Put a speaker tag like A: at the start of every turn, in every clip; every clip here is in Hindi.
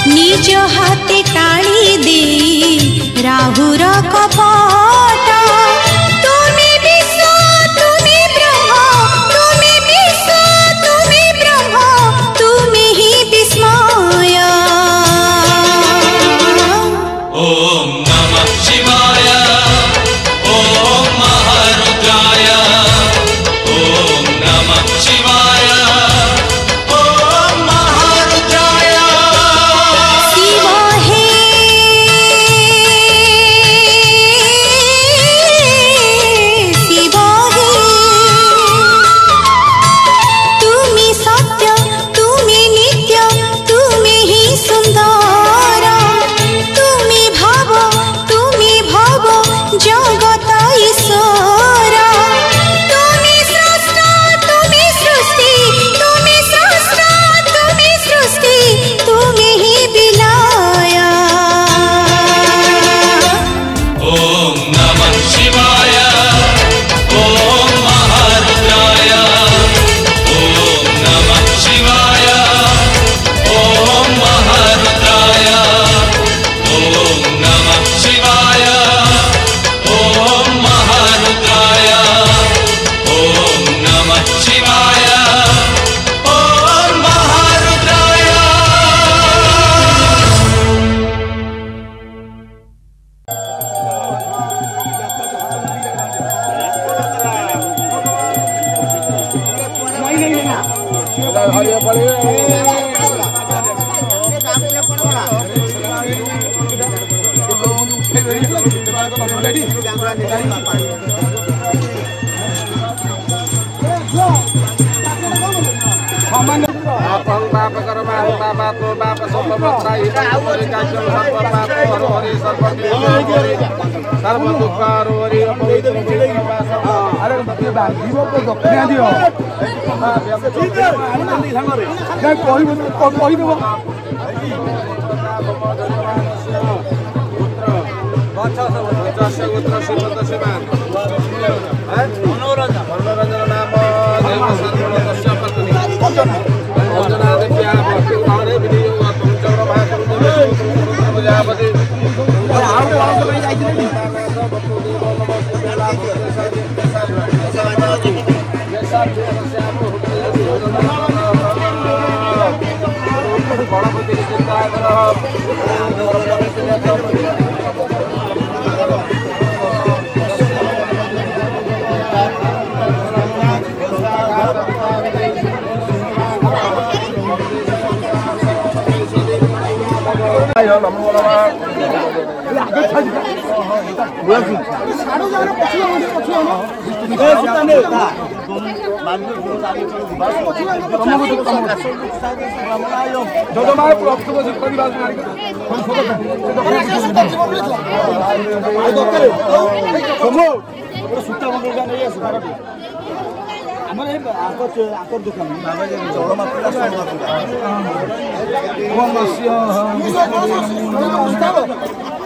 A: निज हाथे टाणी दे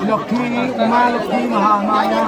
A: लक्ष्मी उमा लक्ष्मी महामाया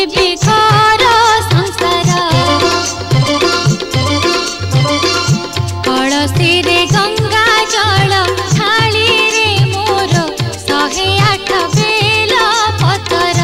B: जीवी घर संसार कलसी रे गंगा जल थाली रे मोर 108 बेल पतर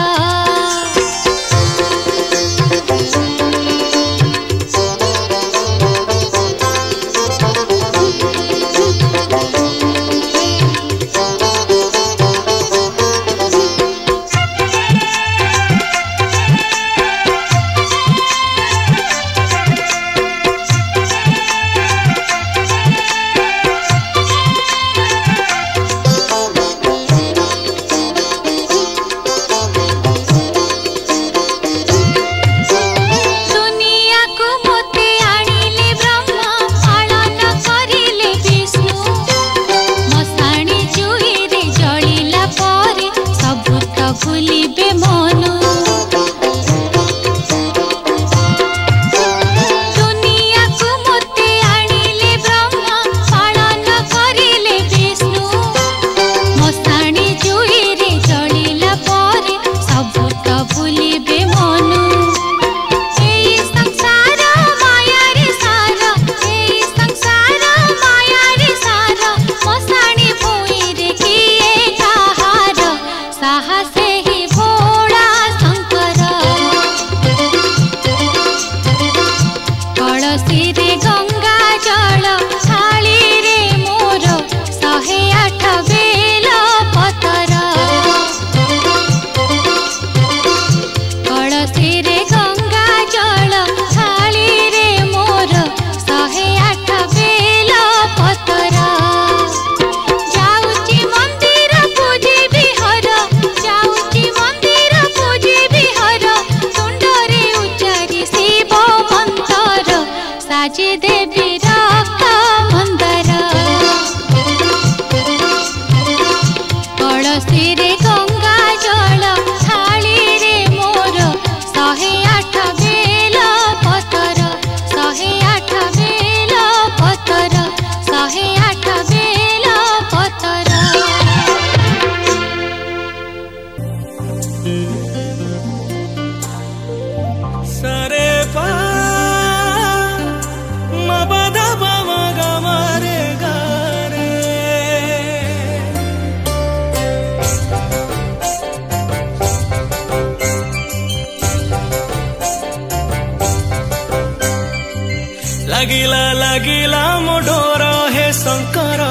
C: लागिला लागिला मोढोर हे शंकर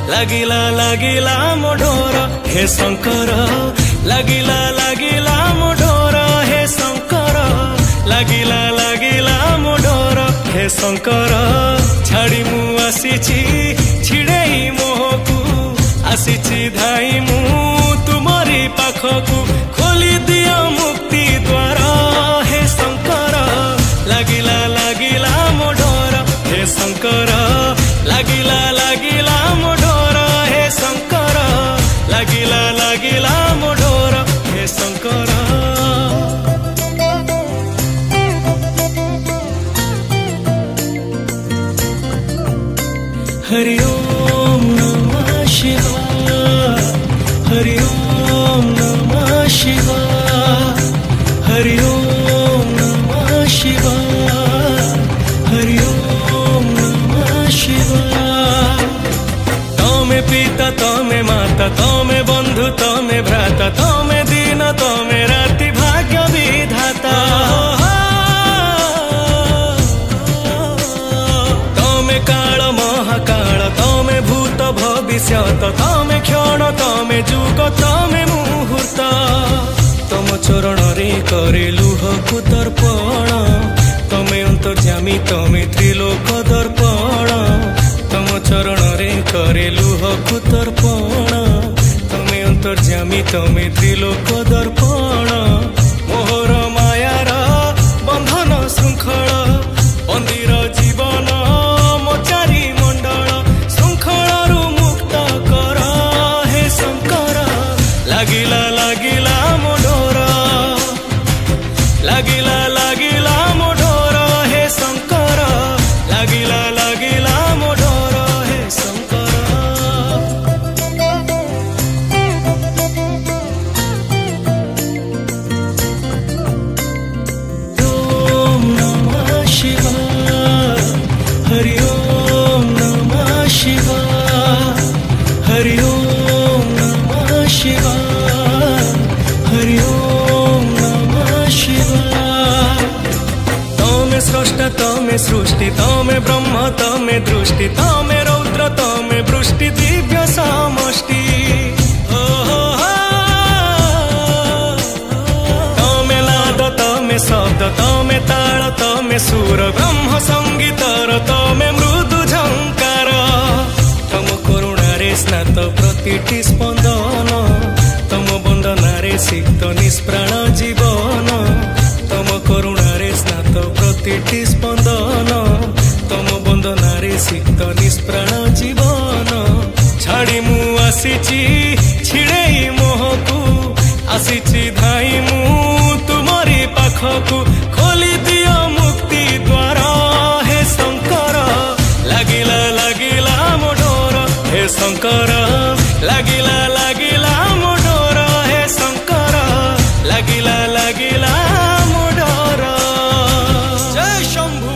C: लागिला लागिला मोढोर हे शंकर लागिला लागिला मोढोर हे शंकर लागिला लागिला मोढोर हे शंकर छाड़ी मु आसीची छिड़ेई मोहकू आसीची धाई मु तुमरी पाखकू खोली दियो मुक्ति द्वार हे शंकर लागिला लागिला मोढोर हे शंकर लागिला लागिला मोढोर हे शंकर लागिला लागिला मोढोर हे शंकर हरि ओम नमः शिवाय हरि ओम नमः शिवाय हरि ओम नमः शिवाय हरि ओम नमः शिवाय तमे पिता तमे माता तमे बंधु तमे भ्राता तमे दिन तमे राति भाग्य विधाता तमे काल महाकाल तमे भूत भविष्यत तमे क्षण तमे जुग तमे मुहूर्त तम चरण रे करे लुह कुतर्पण तमे अंतर्यामी तमे त्रिलोक दर्पण तम चरण रे करे लुह कुतर्पण तमे अंतर्यामी तमे त्रिलोक दर्पण मोहर मायार बंधन श्रृंखल बंदीर जीवन मोचारी मंडल श्रृंखलू मुक्त कर हे शंकर लागिला लागिला मोढोर लागिला लागिला मोढोर हे शंकर लागिला लागिला मोढोर हे शंकर तमे सृष्टि तमे ब्रह्म तमे दृष्टि तमे रौद्र तमे वृष्टि दिव्य समष्टि तमे नाद तमे शब्द तमे ताल तमे सुर ब्रह्म संगीतर तमे मृदु झंकार तम करुणारे स्नात प्रतिटी स्पंदन तम बंदनारे सिक्त निष्प्राण जीवन तम करुणारे स्नात प्रतिटी स्पंदन तम बंदनारे सिक्त निष्प्राण जीवन छाड़ी मु आसीची छिड़ेई मोहकू आसीची धाई मु तुमरी पाखकू खोली दियो मुक्ति द्वार हे शंकर लागिला लागिला मो डोर हे शंकर लागिला लागिला मो डोर हे शंकर लागिला लागिला मो डोर जय शंभू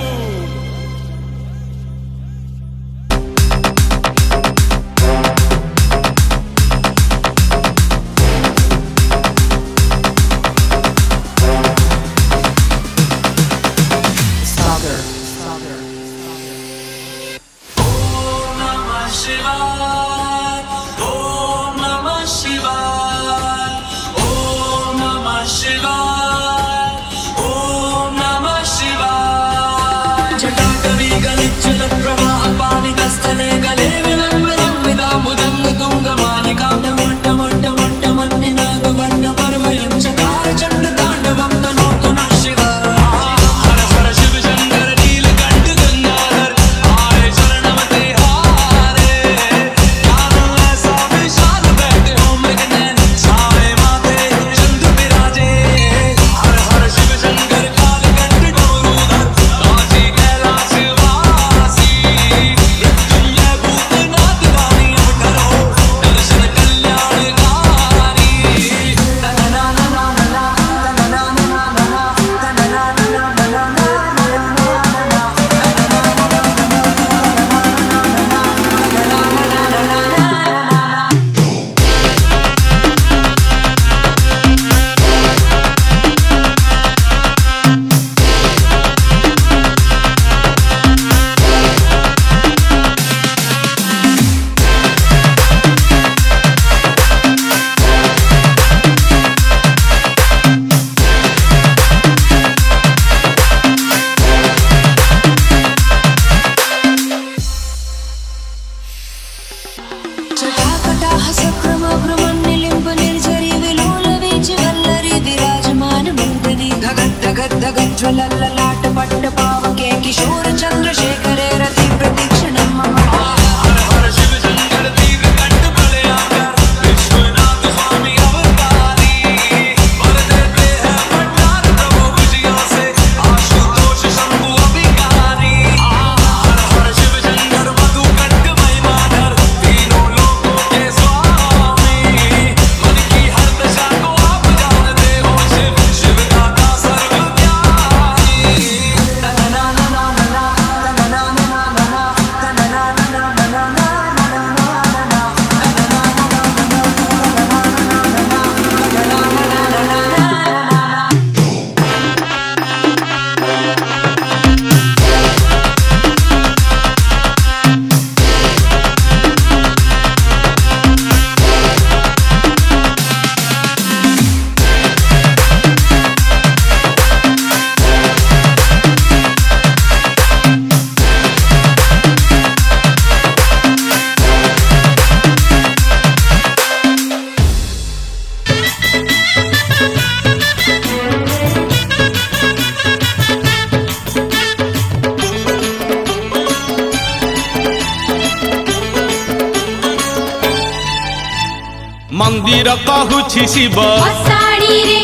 D: मंदिर कहूछि शिव
B: मसाणी रे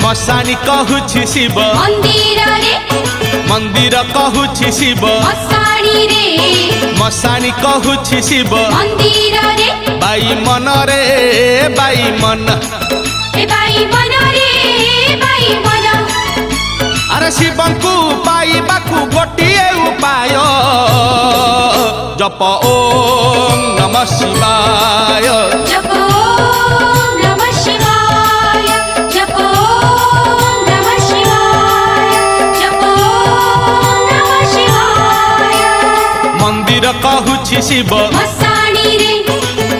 D: मसाणी कहूछि शिव
B: मंदिर रे
D: मंदिर कहूछि शिव
B: मसाणी रे
D: मसाणी कहूछि शिव
B: मंदिर रे
D: बाई मन रे बाई मन
B: ए बाई मन रे बाई मन
D: अरे शिवंकु पाइबाकु गोटिए उपाय जप ओम नमः शिवाय
B: जप ओम नमः शिवाय जप ओम नमः शिवाय जप ओम
D: कहूछि शिव
B: मसाणी रे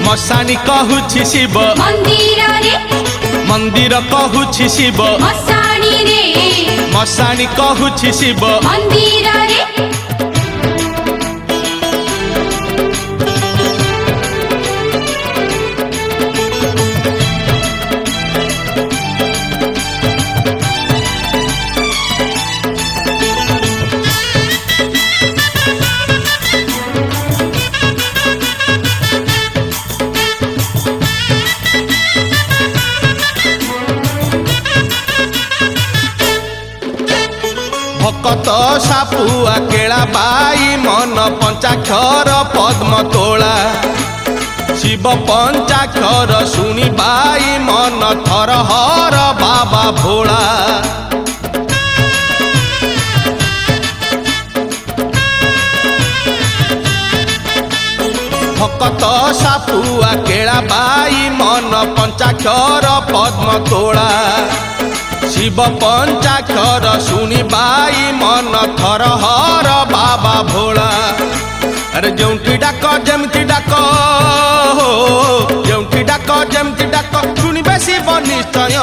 D: मशानी कहूछि शिव
B: मंदिर रे
D: मंदिर कहूछि शिव
B: मसाणी रे
D: मशानी कहूछि शिव
B: मंदिर रे
D: भकत सापुआ केला बाई मन पंचाक्षर पद्म तोला शिव पंचाक्षर शुणी बाई मन थर हर बाबा भोला भकत सापुआ केला बाई मन पंचाक्षर पद्म तोला शिव पंचाक्षर शुणी बाई मन थर हर बाबा भोला अरे जोंटी डाक जमती डाक हो जोंटी डाक जमती डाक शुणिबे शिव निश्चय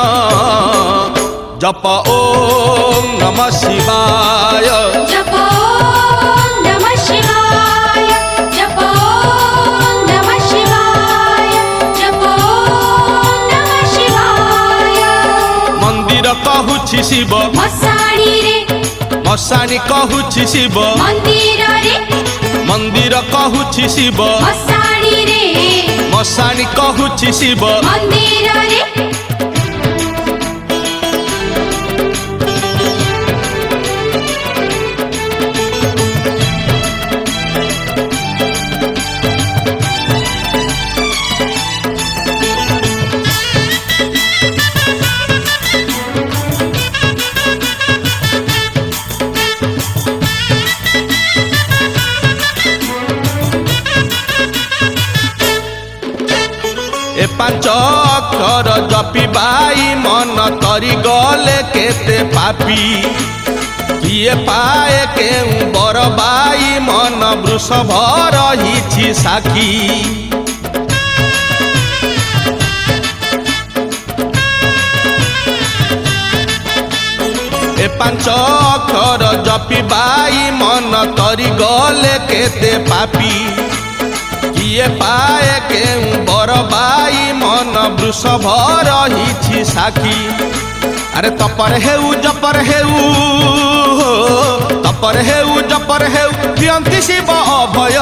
D: जप ओम नमः शिवाय
B: जप ओम नमः शिवाय जप ओम नमः शिवाय जप ओम नमः शिवाय
D: मंदिर कहूछि शिव
B: मसाणी रे
D: मशानी कहूछि शिव
B: मंदिर रे
D: मंदिर कहूछि शिव
B: मसाणी रे
D: मशानी कहूछि शिव
B: मंदिर रे
D: ए पांच अक्षर जपी बाई मन तरी गले केते पापी किए पाए केउ बर बाई मन वृषभ रहिछि साखी ए पांच अक्षर जपी बाई मन तरी गले केते पापी किए पाए केउ बर बाई मन वृषभ रहिछि साखी अरे तपर हेउ जपर हेउ तपर हेउ जपर हेउ दियंती शिव अभय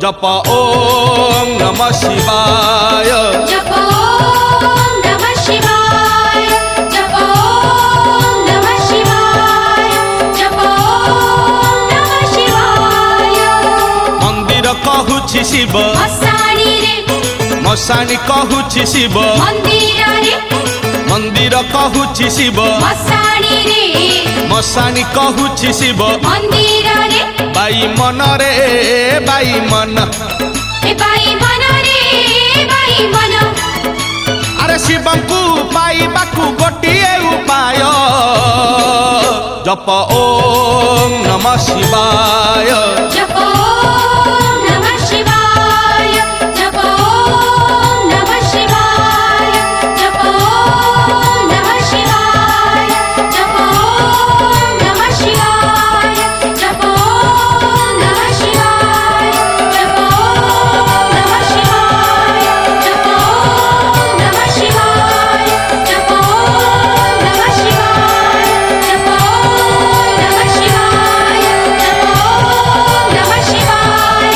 D: जप ओम नमः शिवाय
B: जप ओम नमः शिवाय जप ओम नमः शिवाय जप ओम नमः शिवाय
D: मंदिर कहूछि शिव
B: मसाणी रे
D: मशानी कहूछि शिव
B: मंदिर रे
D: मंदिर कहूछि शिव
B: मसाणी रे
D: मशानी कहूछि शिव
B: मंदिर रे
D: बाई मन रे बाई मन
B: ए बाई मन रे बाई मन
D: अरे शिवंकु पाइबाकु गोटिए उपाय जप ओम नमः शिवाय
B: जप ओम नमः शिवाय जप ओम नमः शिवाय जप ओम नमः शिवाय जप ओम नमः शिवाय जप ओम नमः शिवाय जप ओम नमः शिवाय जप ओम नमः शिवाय जप ओम नमः शिवाय जप ओम नमः शिवाय जप ओम नमः शिवाय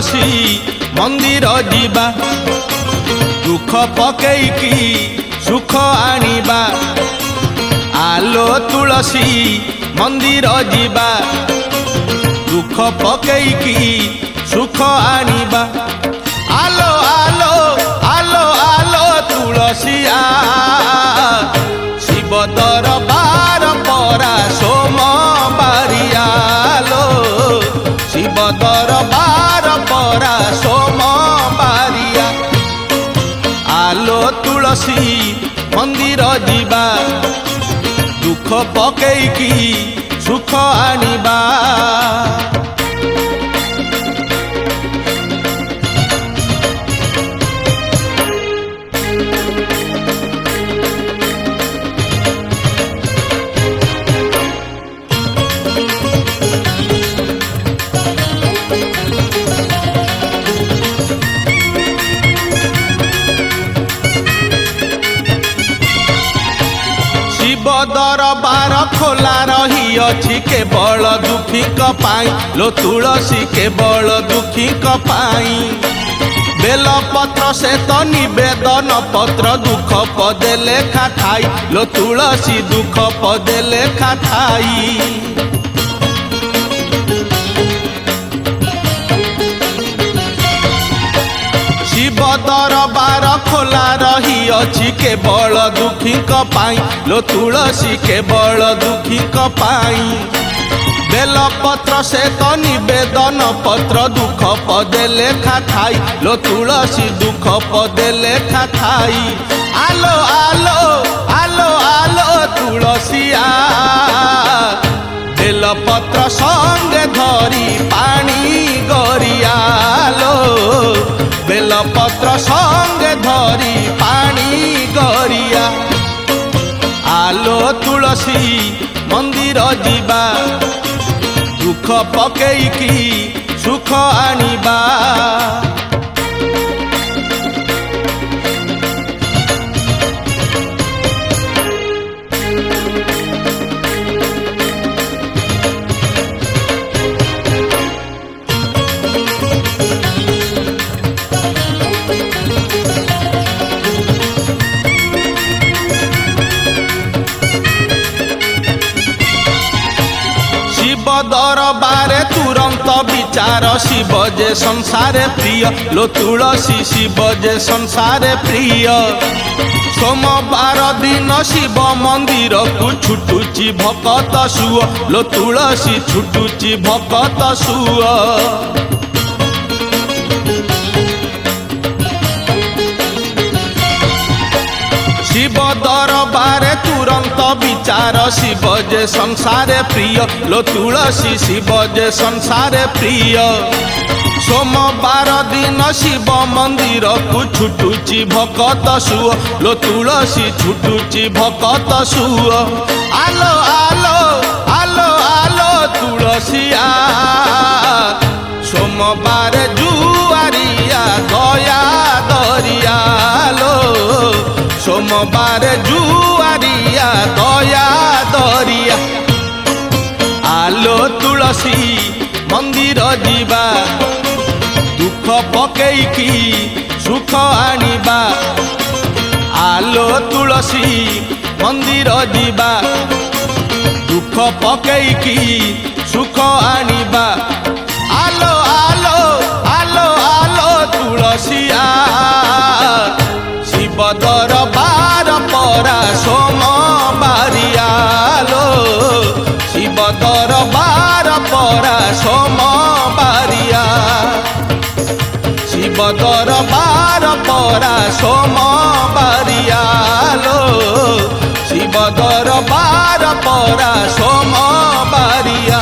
D: तुलसी मंदिर जीवा दुख पकेइकी सुख आनिबा आलो तुलसी मंदिर जीवा दुख पकेइकी सुख आनिबा आलो आलो आलो आलो तुलसी आ शिव दरबार परा सोमबारियालो शिव दरबार परा सोमबारिया आलो तुलसी मंदिर जीवा दुख पकेइकी सुख आनिबा दरबार खोला रही अछि केवल दुखी पाई लो तुलसी केवल दुखी पाई बेल पत्र से तो निवेदन पत्र दुख पदे लेखा थाई लो तुलसी दुख पदे लेखा थाई शिव दरबार खोला रही अछि केवल दुखी पाई लो तुलसी केवल दुखी पाई बेल पत्र से तो निवेदन पत्र दुख पदे लेखा थाई लो तुलसी दुख पदे लेखा थाई आलो आलो आलो आलो तुलसी आ बेल पत्र संगे धरी पानी गरियालो बेल पत्र संगे धरी पानी गरिया आलो तुलसी मंदिर जीवा दुख पकेइकी सुख आनिबा दरबारे तुरंत विचार शिव जे संसारे प्रिय लो तुलसी शिव जे संसारे प्रिय सोमवार दिन शिव मंदिर को छुटुची भकत सुअ लो तुलसी छुटुची भकत सुअ शिव दरबारे तुरंत विचार शिव जे संसारे प्रिय लो तुलसी शिव जे संसारे प्रिय सोमवार दिन शिव मंदिर को छुटुची भकत सुअ लो तुलसी छुटुची भकत सुअ आलो आलो आलो आलो तुलसी आ सोमवार जुआरिया दया दरियालो सोमवार जुआरिया दया दरिया आलो तुलसी मंदिर जीवा दुख पकेइकी सुख आनिबा आलो तुलसी मंदिर जीवा दुख पकेइकी सुख आनिबा आलो आलो आलो आलो तुलसी आ शिव दरबार परा सोमबारियालो शिव दरबार परा सोमबारिया शिव दरबार परा सोमबारियालो शिव दरबार परा सोमबारिया।